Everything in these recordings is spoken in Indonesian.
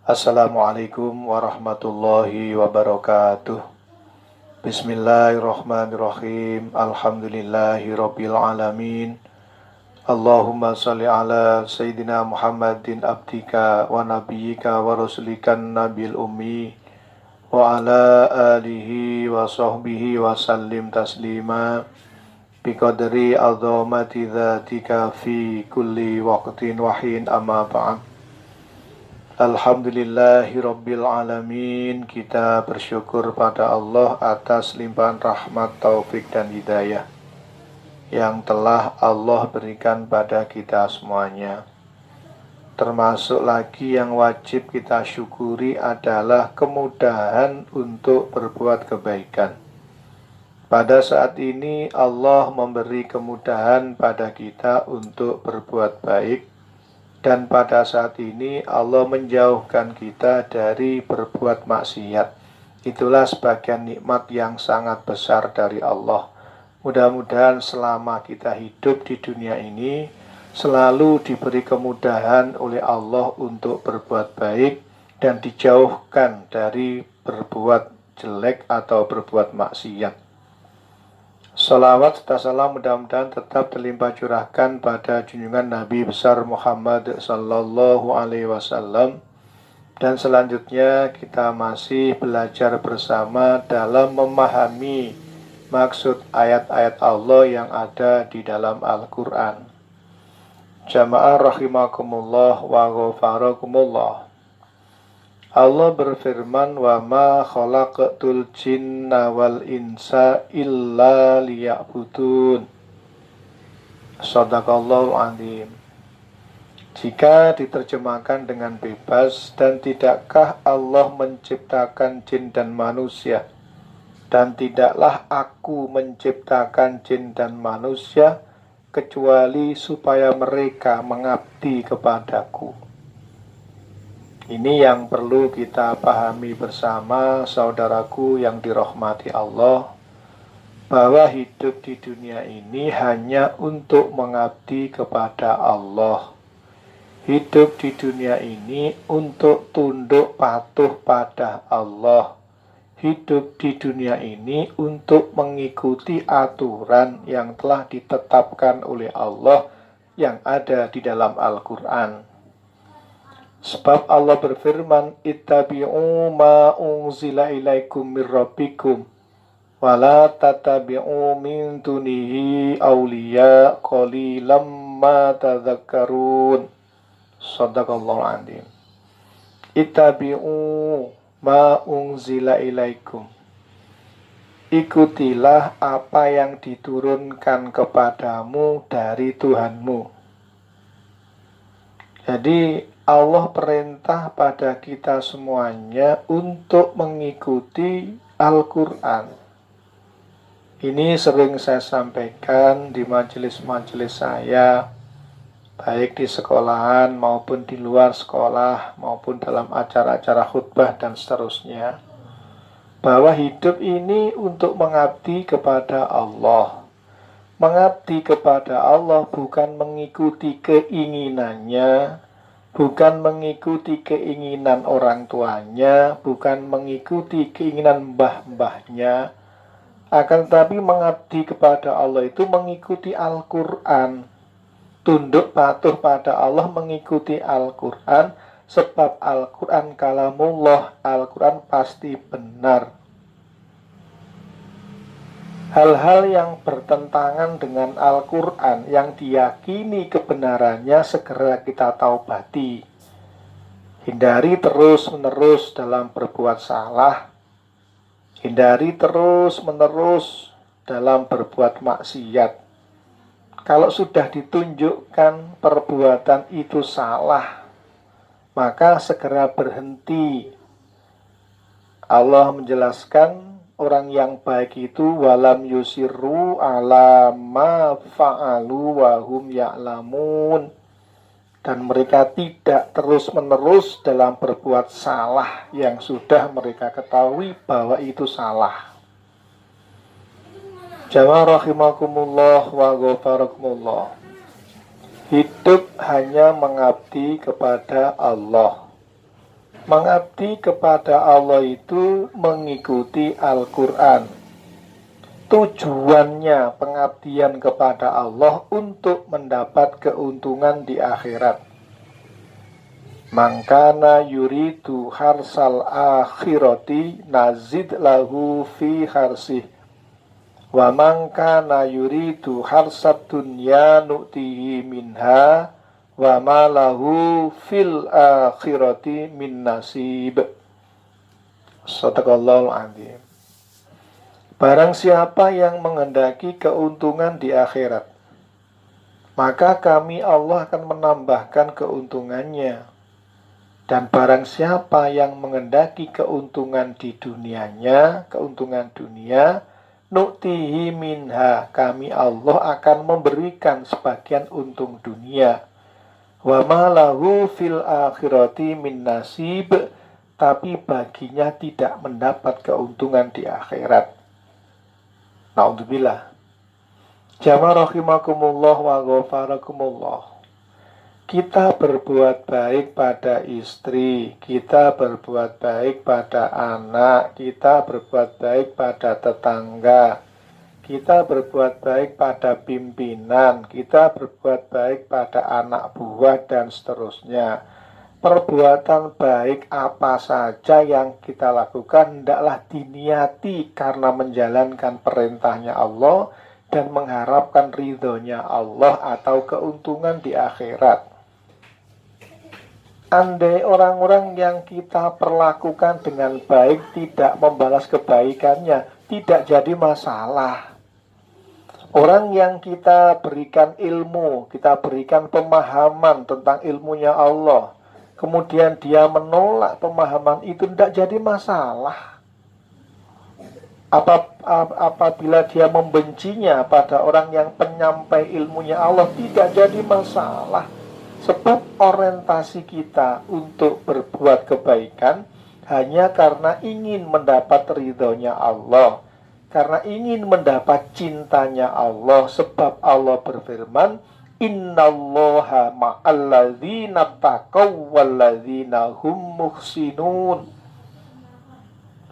Assalamualaikum warahmatullahi wabarakatuh. Bismillahirrahmanirrahim. Alhamdulillahirabbil alamin. Allahumma shalli ala sayyidina Muhammadin abdika wa nabiyyika wa rasulikan nabil ummi wa ala alihi wa sahbihi wa sallim taslima biqadri azamati dzatika fi kulli waqtin wa hin amma ba'd. Alhamdulillahirabbil alamin. Kita bersyukur pada Allah atas limpahan rahmat, taufik dan hidayah yang telah Allah berikan pada kita semuanya. Termasuk lagi yang wajib kita syukuri adalah kemudahan untuk berbuat kebaikan. Pada saat ini Allah memberi kemudahan pada kita untuk berbuat baik, dan pada saat ini Allah menjauhkan kita dari berbuat maksiat. Itulah sebagian nikmat yang sangat besar dari Allah. Mudah-mudahan selama kita hidup di dunia ini selalu diberi kemudahan oleh Allah untuk berbuat baik dan dijauhkan dari berbuat jelek atau berbuat maksiat. Salawat serta salam mudah-mudahan tetap terlimpah curahkan pada junjungan Nabi besar Muhammad sallallahu alaihi wasallam. Dan selanjutnya kita masih belajar bersama dalam memahami maksud ayat-ayat Allah yang ada di dalam Al-Quran. Jamaah rahimakumullah wa ghafarakumullah. Allah berfirman, wa ma khalaqtul jinna wal insa illa liya'budun. Shadaqallahu azim. Jika diterjemahkan dengan bebas, dan tidakkah Allah menciptakan jin dan manusia, dan tidaklah aku menciptakan jin dan manusia kecuali supaya mereka mengabdi kepadaku. Ini yang perlu kita pahami bersama, saudaraku yang dirahmati Allah, bahwa hidup di dunia ini hanya untuk mengabdi kepada Allah. Hidup di dunia ini untuk tunduk patuh pada Allah. Hidup di dunia ini untuk mengikuti aturan yang telah ditetapkan oleh Allah yang ada di dalam Al-Quran. Sebab Allah berfirman, ittabi'u ma unzila ilaikum mir rabbikum wa la tattabi'u min dunihi awliya qalilam ma tadhakkarun. Shadaqallahu azim. Ittabi'u ma unzila ilaikum. Ikutilah apa yang diturunkan kepadamu dari Tuhanmu. Jadi Allah perintah pada kita semuanya untuk mengikuti Al-Quran. Ini sering saya sampaikan di majelis-majelis saya, baik di sekolahan maupun di luar sekolah, maupun dalam acara-acara khutbah dan seterusnya, bahwa hidup ini untuk mengabdi kepada Allah. Mengabdi kepada Allah bukan mengikuti keinginannya, bukan mengikuti keinginan orang tuanya, bukan mengikuti keinginan mbah-mbahnya, akan tetapi mengabdi kepada Allah itu mengikuti Al-Quran. Tunduk patuh pada Allah mengikuti Al-Quran, sebab Al-Quran kalamullah, Al-Quran pasti benar. Hal-hal yang bertentangan dengan Al-Quran yang diyakini kebenarannya segera kita taubati. Hindari terus-menerus dalam berbuat salah. Hindari terus-menerus dalam berbuat maksiat. Kalau sudah ditunjukkan perbuatan itu salah, maka segera berhenti. Allah menjelaskan, orang yang baik itu walam yusirru ala ma fa'alu wa hum ya'lamun, dan mereka tidak terus-menerus dalam berbuat salah yang sudah mereka ketahui bahwa itu salah. Jamaah rahimakumullah wa ghafarakumullah. Hidup hanya mengabdi kepada Allah. Mengabdi kepada Allah itu mengikuti Al-Quran. Tujuannya pengabdian kepada Allah untuk mendapat keuntungan di akhirat. Mangkana yuridu harsal akhirati nazid lahu fi harsih. Wa mangkana yuridu harsat dunya nu'tihi minha wa ma lahu fil akhirati min nasib. Shadaqallahul azim. Barang siapa yang menghendaki keuntungan di akhirat, maka kami Allah akan menambahkan keuntungannya. Dan barang siapa yang menghendaki keuntungan di dunianya, keuntungan dunia, nu'tihi minha, kami Allah akan memberikan sebagian untung dunia. Wa ma lahu fil akhirati min nasib, tapi baginya tidak mendapat keuntungan di akhirat. Na'udzubillah. Jamaah rahimakumullah wa ghafarakumullah. Kita berbuat baik pada istri, kita berbuat baik pada anak, kita berbuat baik pada tetangga, kita berbuat baik pada pimpinan, kita berbuat baik pada anak buah, dan seterusnya. Perbuatan baik apa saja yang kita lakukan hendaklah diniati karena menjalankan perintahnya Allah dan mengharapkan ridhonya Allah atau keuntungan di akhirat. Andai orang-orang yang kita perlakukan dengan baik tidak membalas kebaikannya, tidak jadi masalah. Orang yang kita berikan ilmu, kita berikan pemahaman tentang ilmunya Allah, kemudian dia menolak pemahaman itu, tidak jadi masalah. Apabila dia membencinya pada orang yang penyampai ilmunya Allah, tidak jadi masalah. Sebab orientasi kita untuk berbuat kebaikan hanya karena ingin mendapat ridhonya Allah, karena ingin mendapat cintanya Allah. Sebab Allah berfirman, innallaha ma'alladzina taqaw walladzina hum muhsinun.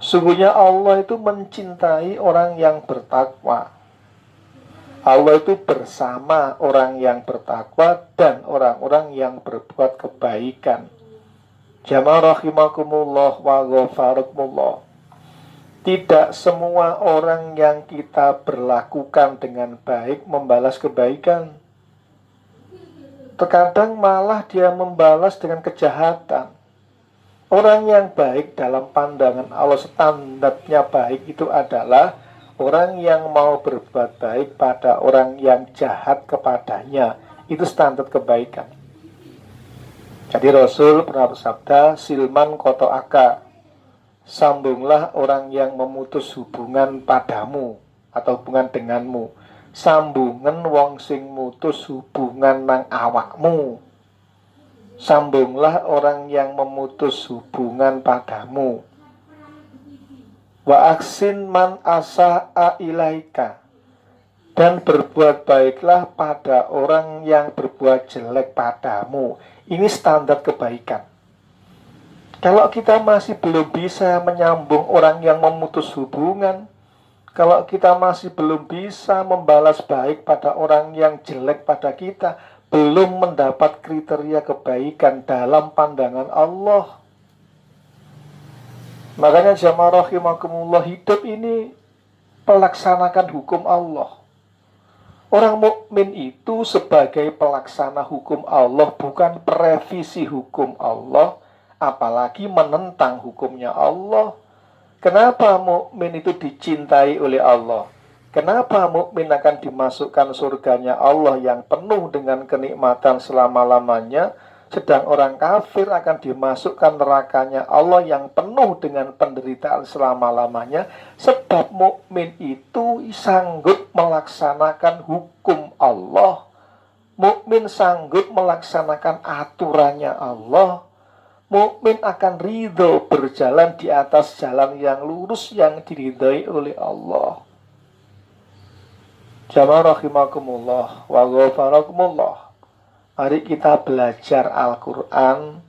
Sungguhnya Allah itu mencintai orang yang bertakwa. Allah itu bersama orang yang bertakwa dan orang-orang yang berbuat kebaikan. Jamaah rahimakumullah wa ghafarakumullah. Tidak semua orang yang kita berlakukan dengan baik membalas kebaikan. Terkadang malah dia membalas dengan kejahatan. Orang yang baik dalam pandangan Allah, standarnya baik itu adalah orang yang mau berbuat baik pada orang yang jahat kepadanya. Itu standar kebaikan. Jadi Rasul pernah bersabda, silman koto'aka, sambunglah orang yang memutus hubungan padamu atau hubungan denganmu. Sambungan wong sing mutus hubungan nang awakmu. Sambunglah orang yang memutus hubungan padamu. Wa aksin man asa'a ilaika, dan berbuat baiklah pada orang yang berbuat jelek padamu. Ini standar kebaikan. Kalau kita masih belum bisa menyambung orang yang memutus hubungan, kalau kita masih belum bisa membalas baik pada orang yang jelek pada kita, belum mendapat kriteria kebaikan dalam pandangan Allah. Makanya jamaah rahimakumullah, hidup ini pelaksanakan hukum Allah. Orang mukmin itu sebagai pelaksana hukum Allah, bukan perevisi hukum Allah, apalagi menentang hukumnya Allah. Kenapa mukmin itu dicintai oleh Allah? Kenapa mukmin akan dimasukkan surganya Allah yang penuh dengan kenikmatan selama-lamanya, sedang orang kafir akan dimasukkan nerakanya Allah yang penuh dengan penderitaan selama-lamanya? Sebab mukmin itu sanggup melaksanakan hukum Allah. Mukmin sanggup melaksanakan aturannya Allah. Mukmin akan ridho berjalan di atas jalan yang lurus yang diridhai oleh Allah. Jamaah rahimakumullah wa ghafarakumullah. Mari kita belajar Al-Quran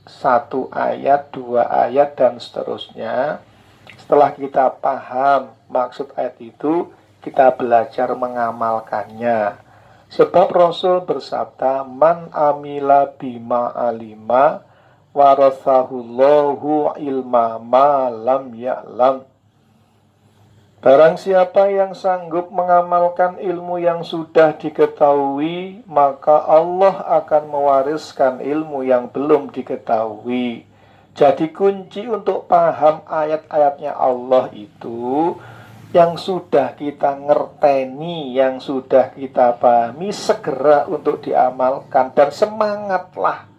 1 ayat, 2 ayat, dan seterusnya. Setelah kita paham maksud ayat itu, kita belajar mengamalkannya. Sebab Rasul bersabda, man amila bima alima warathahullahu ilma ma lam ya'lam. Barang siapa yang sanggup mengamalkan ilmu yang sudah diketahui, maka Allah akan mewariskan ilmu yang belum diketahui. Jadi kunci untuk paham ayat-ayatnya Allah itu, yang sudah kita ngerteni, yang sudah kita pahami, segera untuk diamalkan. Dan semangatlah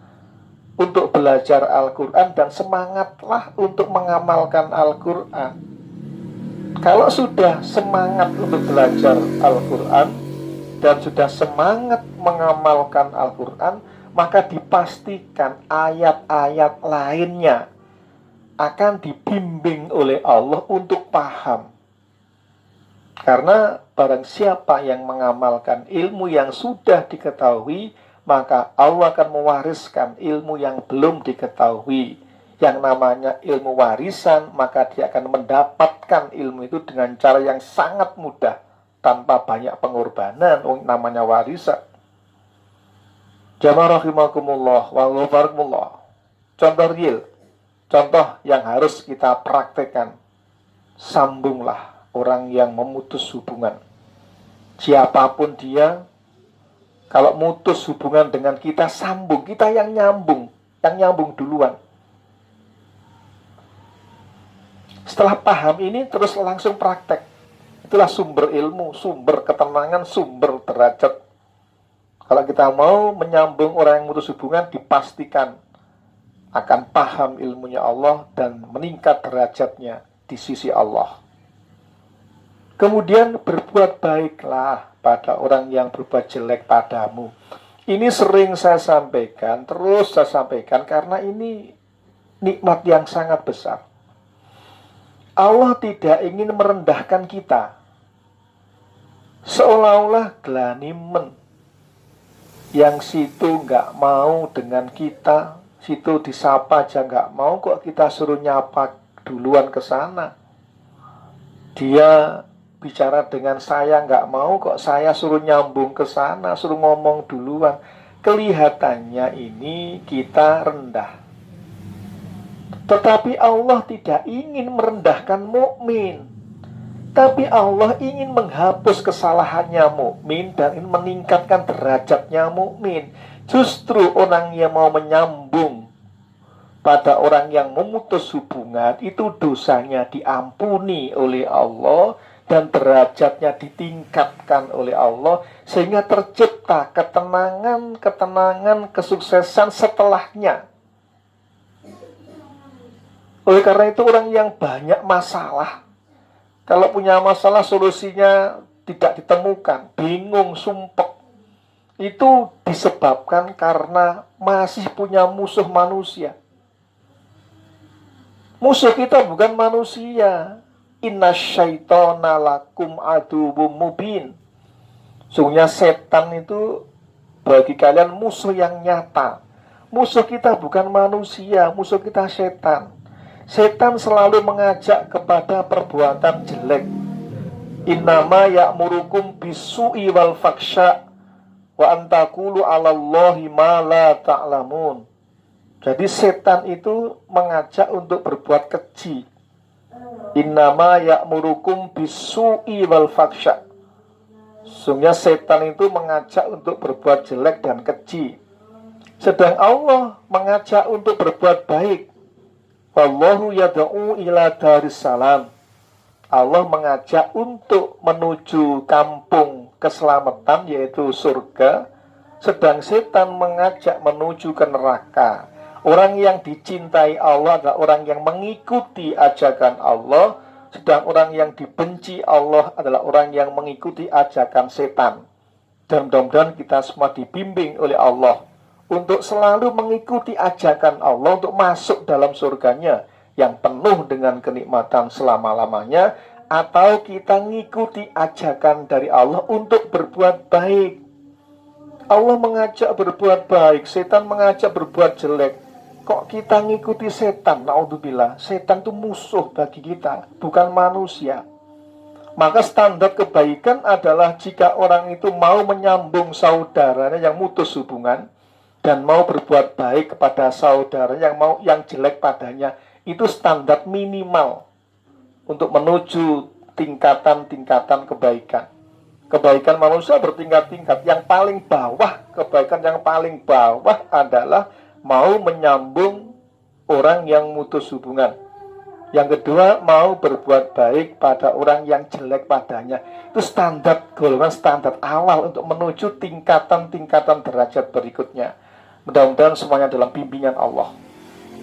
untuk belajar Al-Quran, dan semangatlah untuk mengamalkan Al-Quran. Kalau sudah semangat untuk belajar Al-Quran dan sudah semangat mengamalkan Al-Quran, maka dipastikan ayat-ayat lainnya akan dibimbing oleh Allah untuk paham. Karena barang siapa yang mengamalkan ilmu yang sudah diketahui, maka Allah akan mewariskan ilmu yang belum diketahui. Yang namanya ilmu warisan, maka dia akan mendapatkan ilmu itu dengan cara yang sangat mudah, tanpa banyak pengorbanan. Namanya warisan. Jamaah rahimakumullah wa ghafarakumullah. Contoh real, contoh yang harus kita praktekkan. Sambunglah orang yang memutus hubungan. Siapapun dia, kalau mutus hubungan dengan kita, sambung. Kita yang nyambung duluan. Setelah paham ini, terus langsung praktek. Itulah sumber ilmu, sumber ketenangan, sumber derajat. Kalau kita mau menyambung orang yang memutus hubungan, dipastikan akan paham ilmunya Allah dan meningkat derajatnya di sisi Allah. Kemudian berbuat baiklah pada orang yang berbuat jelek padamu. Ini sering saya sampaikan, terus saya sampaikan, karena ini nikmat yang sangat besar. Allah tidak ingin merendahkan kita, seolah-olah glanimen. Yang situ nggak mau dengan kita, situ disapa aja nggak mau, kok kita suruh nyapa duluan ke sana. Dia bicara dengan saya nggak mau, kok saya suruh nyambung ke sana, suruh ngomong duluan. Kelihatannya ini kita rendah. Tetapi Allah tidak ingin merendahkan mukmin. Tapi Allah ingin menghapus kesalahannya mukmin dan ingin meningkatkan derajatnya mukmin. Justru orang yang mau menyambung pada orang yang memutus hubungan, itu dosanya diampuni oleh Allah dan derajatnya ditingkatkan oleh Allah, sehingga tercipta ketenangan, kesuksesan setelahnya. Oleh karena itu, orang yang banyak masalah, kalau punya masalah solusinya tidak ditemukan, bingung, sumpek, itu disebabkan karena masih punya musuh manusia. Musuh kita bukan manusia. Inna syaitona lakum aduwwum mubin. Sungguhnya setan itu bagi kalian musuh yang nyata. Musuh kita bukan manusia, musuh kita setan. Setan selalu mengajak kepada perbuatan jelek. Innama ya'murukum bisu'i wal faksha wa antakulu 'alallahi ma la ta'lamun. Jadi setan itu mengajak untuk berbuat keji. Innama ya'murukum bisu'i wal faksha. Sungguhnya setan itu mengajak untuk berbuat jelek dan keji. Sedang Allah mengajak untuk berbuat baik. Wallahu yad'u ila darissalam. Allah mengajak untuk menuju kampung keselamatan, yaitu surga. Sedang setan mengajak menuju ke neraka. Orang yang dicintai Allah adalah orang yang mengikuti ajakan Allah. Sedang orang yang dibenci Allah adalah orang yang mengikuti ajakan setan. Dan mudah-mudahan kita semua dibimbing oleh Allah untuk selalu mengikuti ajakan Allah, untuk masuk dalam surganya yang penuh dengan kenikmatan selama-lamanya. Atau kita ngikuti ajakan dari Allah untuk berbuat baik. Allah mengajak berbuat baik, setan mengajak berbuat jelek. Kok kita ngikuti setan? Naudzubillah, setan itu musuh bagi kita, bukan manusia. Maka standar kebaikan adalah jika orang itu mau menyambung saudaranya yang mutus hubungan dan mau berbuat baik kepada saudara yang jelek padanya, itu standar minimal untuk menuju tingkatan-tingkatan kebaikan. Kebaikan manusia bertingkat-tingkat. Yang paling bawah, kebaikan yang paling bawah adalah mau menyambung orang yang mutus hubungan. Yang kedua, mau berbuat baik pada orang yang jelek padanya. Itu standar, golongan standar awal untuk menuju tingkatan-tingkatan derajat berikutnya. Mudah-mudahan semuanya dalam bimbingan Allah.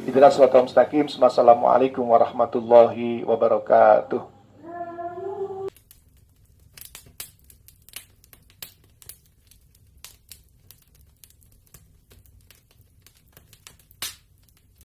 Itulah Shiratal Mustaqim. Wassalamualaikum warahmatullahi wabarakatuh.